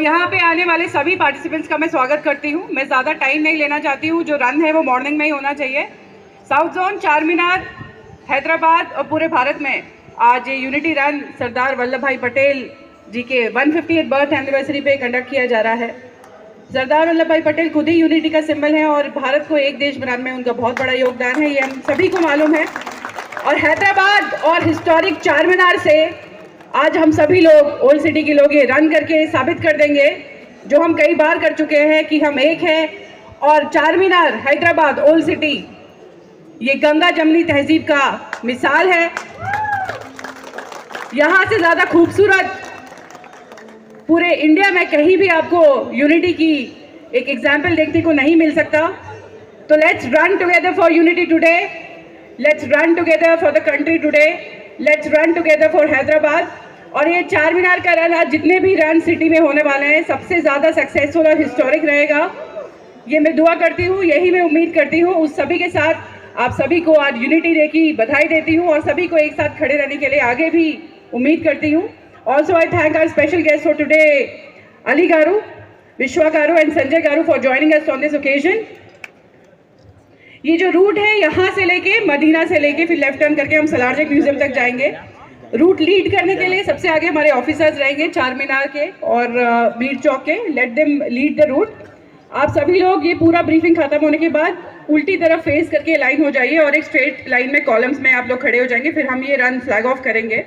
यहाँ पे आने वाले सभी पार्टिसिपेंट्स का मैं स्वागत करती हूँ। मैं ज़्यादा टाइम नहीं लेना चाहती हूँ, जो रन है वो मॉर्निंग में ही होना चाहिए। साउथ जोन, चार मीनार, हैदराबाद और पूरे भारत में आज ये यूनिटी रन सरदार वल्लभ भाई पटेल जी के 150th बर्थ एनिवर्सरी पे कंडक्ट किया जा रहा है। सरदार वल्लभ भाई पटेल खुद ही यूनिटी का सिंबल है और भारत को एक देश बनाने में उनका बहुत बड़ा योगदान है, ये हम सभी को मालूम है। और हैदराबाद और हिस्टोरिक चार मीनार से आज हम सभी लोग, ओल्ड सिटी के लोग, ये रन करके साबित कर देंगे, जो हम कई बार कर चुके हैं, कि हम एक हैं। और चार मीनार, हैदराबाद, ओल्ड सिटी, ये गंगा जमनी तहजीब का मिसाल है। यहाँ से ज़्यादा खूबसूरत पूरे इंडिया में कहीं भी आपको यूनिटी की एक एग्जाम्पल देखने को नहीं मिल सकता। तो let's run together for unity today, let's run together for the country today, let's run together for Hyderabad. और ये चार मीनार का रन आज जितने भी रन सिटी में होने वाले हैं, सबसे ज़्यादा सक्सेसफुल और हिस्टोरिक रहेगा, ये मैं दुआ करती हूँ, यही मैं उम्मीद करती हूँ। उस सभी के साथ आप सभी को आज यूनिटी डे की बधाई देती हूँ और सभी को एक साथ खड़े रहने के लिए आगे भी उम्मीद करती हूँ। Also, I thank our special guests for today, Ali Garu, Vishwa Garu and Sanjay Garu for joining us on this occasion. ये जो रूट है, यहाँ से लेके मदीना से लेके फिर लेफ्ट टर्न करके हम सलारजंग म्यूजियम तक जाएंगे। रूट लीड करने के लिए सबसे आगे हमारे ऑफिसर्स रहेंगे, चार मीनार के और बीर चौक के। Let them lead the route. आप सभी लोग ये पूरा ब्रीफिंग खत्म होने के बाद उल्टी तरफ फेस करके लाइन हो जाइए और एक स्ट्रेट लाइन में कॉलम्स में आप लोग खड़े हो जाएंगे, फिर हम ये रन फ्लैग ऑफ करेंगे।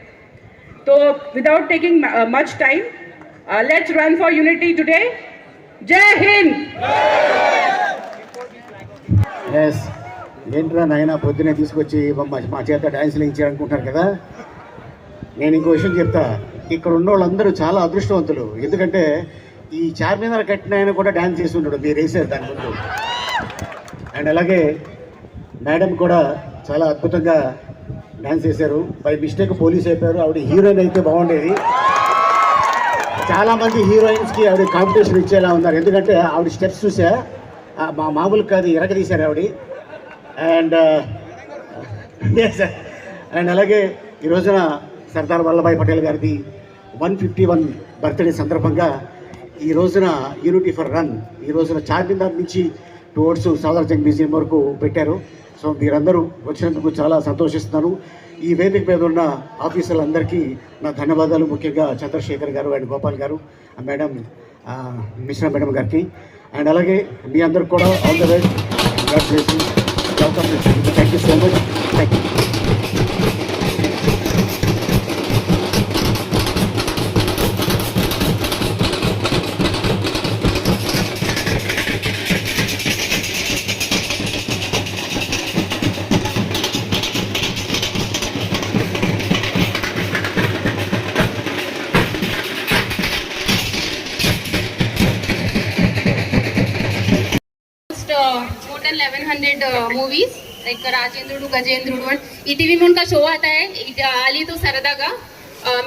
तो without taking much time, let's run for unity today. जय हिंद। ఎస్ ఏంట్రా నాయన పొద్దునే తీసుకొచ్చి మా చేత డ్యాన్సులు ఇచ్చారనుకుంటున్నారు కదా. నేను ఇంకో విషయం చెప్తా, ఇక్కడ ఉన్న వాళ్ళందరూ చాలా అదృష్టవంతులు. ఎందుకంటే ఈ చార్మినార్ కట్టిన ఆయన కూడా డ్యాన్స్ చేసి ఉంటాడు, మీరు వేసారు దాని ముందు. అండ్ అలాగే మేడం కూడా చాలా అద్భుతంగా డ్యాన్స్ చేశారు. బై మిస్టేక్ పోలీస్ అయిపోయారు. ఆవిడ హీరోయిన్ అయితే బాగుండేది. చాలామంది హీరోయిన్స్కి ఆవిడ కాంపిటీషన్ ఇచ్చేలా ఉన్నారు, ఎందుకంటే ఆవిడ స్టెప్స్ చూసా మామూలు కాదు, ఇరగదీశారు ఆవిడ. అండ్ అండ్ అలాగే ఈ రోజున సర్దార్ వల్లభాయ్ పటేల్ గారిది 151 బర్త్డే సందర్భంగా ఈ రోజున యూనిటీ ఫర్ రన్ ఈ రోజున చార్మినార్ నుంచి టువర్డ్స్ సాలార్జంగ్ మ్యూజియం వరకు పెట్టారు. సో మీరందరూ వచ్చినందుకు చాలా సంతోషిస్తున్నాను. ఈ వేదిక మీద ఉన్న ఆఫీసర్లందరికీ నా ధన్యవాదాలు, ముఖ్యంగా చంద్రశేఖర్ గారు అండ్ గోపాల్ గారు, మేడం మిశ్రా మేడం గారికి. అండ్ అలాగే మీ అందరికి కూడా all the best. Welcome. Thank you so much. Thank you. more than 1100 movies like Rajendrudu, Gajendrudu, and ETV में उनका शो आता है आली तो सरदागा.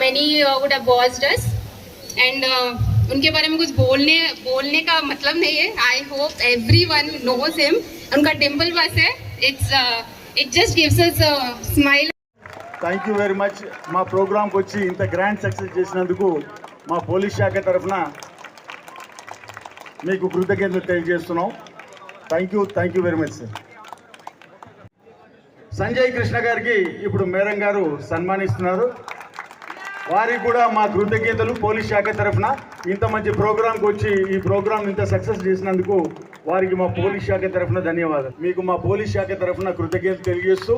many would have watched us and उनके बारे में कुछ बोलने का मतलब नहीं है. I hope everyone knows him. उनका डिम्पल बस है. It just gives us a smile. Thank you very much. మా ప్రోగ్రామ్కి వచ్చి ఇంత గ్రాండ్ సక్సెస్ చేసినందుకు మా పోలీస్ శాఖ తరఫున మీకు కృతజ్ఞతలు తెలియజేస్తున్నాం. Thank you very much sir. Sanjay Krishna గారికి ఇప్పుడు మేడం గారు సన్మానిస్తున్నారు. వారికి కూడా మా కృతజ్ఞతలు పోలీస్ శాఖ తరఫున. ఇంత మంచి ప్రోగ్రాంకి వచ్చి ఈ ప్రోగ్రామ్ ఇంత సక్సెస్ చేసినందుకు వారికి మా పోలీస్ శాఖ తరఫున ధన్యవాదాలు. మీకు మా పోలీస్ శాఖ తరఫున కృతజ్ఞతలు తెలియజేస్తూ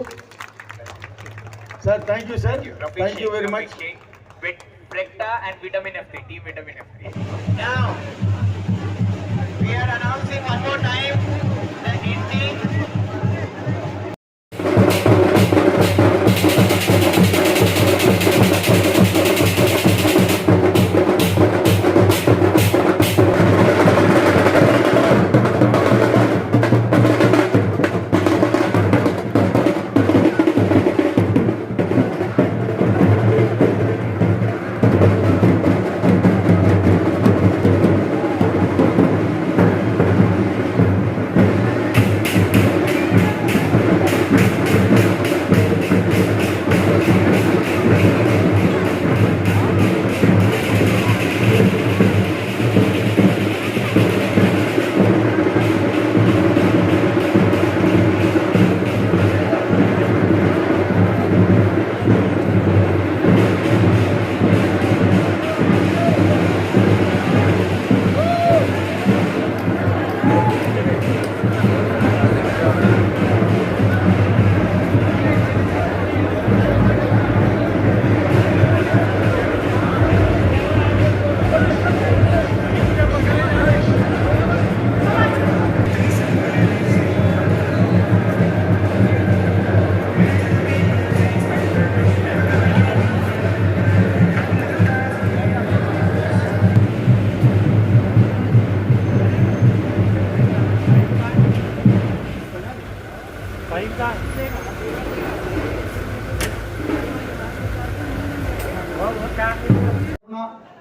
sir, thank you sir. Thank you very much. Brecta and vitamin F3, T vitamin F3. Now, we are announcing one more time the Hindi.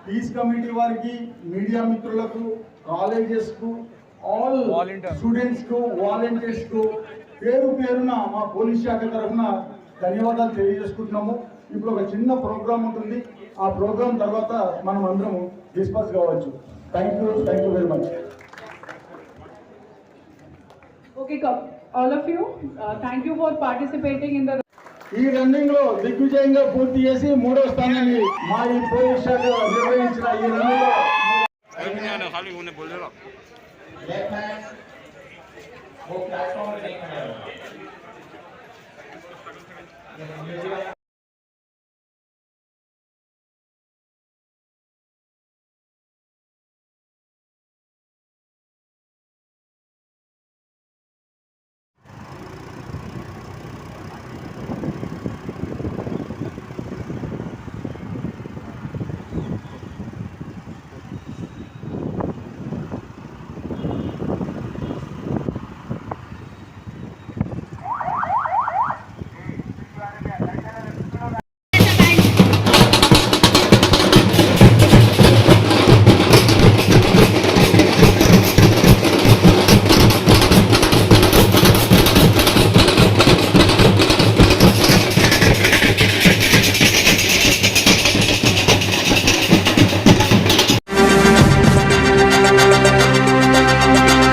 Peace committee వారికి, మీడియా మిత్రులకు, కాలేజెస్ కు, ఆల్ స్టూడెంట్స్ కు, volunteers కు పేరు పేరున మా police శాఖ తరఫున ధన్యవాదాలు తెలియజేసుకుంటున్నాము. ఇప్పుడు ఒక చిన్న ప్రోగ్రామ్ ఉంటుంది. ఆ ప్రోగ్రామ్ తర్వాత మనం అందరం డిస్కస్ కావచ్చు. Thank you very much. Okay, all of you, thank you for participating in the. ఈ రన్నింగ్ లో దిగ్విజయంగా పూర్తి చేసి 3వ స్థానాన్ని మా ఈ పోలీస్ శాఖ నిర్వహించిన ఈ రన్నింగ్ లో Left hand, वो प्लेटफॉर्म पे नहीं खड़े हो।